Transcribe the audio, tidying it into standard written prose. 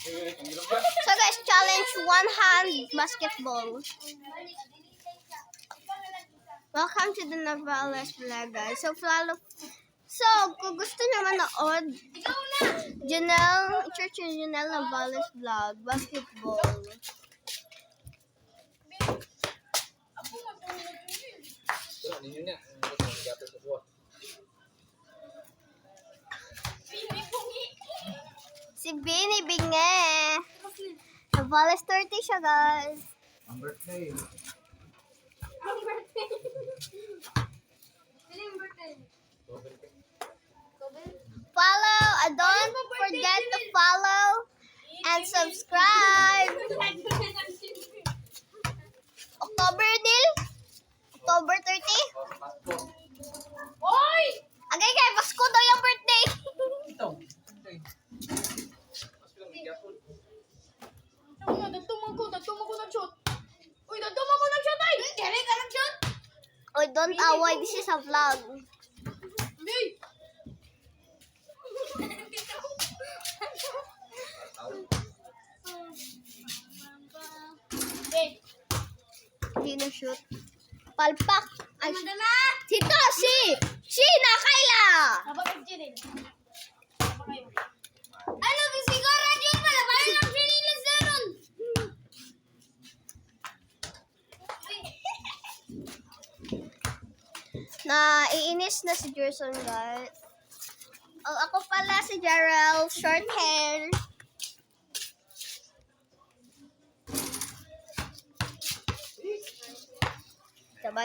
So guys, challenge one hand basketball. Welcome to the Novales vlog, guys. So kung gusto nyo manood, Church Janelle Novales vlog, basketball. Si Bini Binge. Novales 30 siya, guys. Ang birthday. Follow, don't forget to follow and subscribe. October nil? October 30? Oy! Agay kay Pasko daw yung birthday. Ito. Dagtuma ko ng shoot. Uy, dagtuma ko ng shoot ay! Kaya ka ng shoot? Oh, don't away, this is a vlog. Hey! Hindi na shoot. Palpak. Ay, Madala! si na Kayla. Napagod yun eh. Ano, bisigara dyan pala. Bayan ang sinilis na nun. Naiinis na si Jerson, guys. Ako pala si Jarrell, short hair.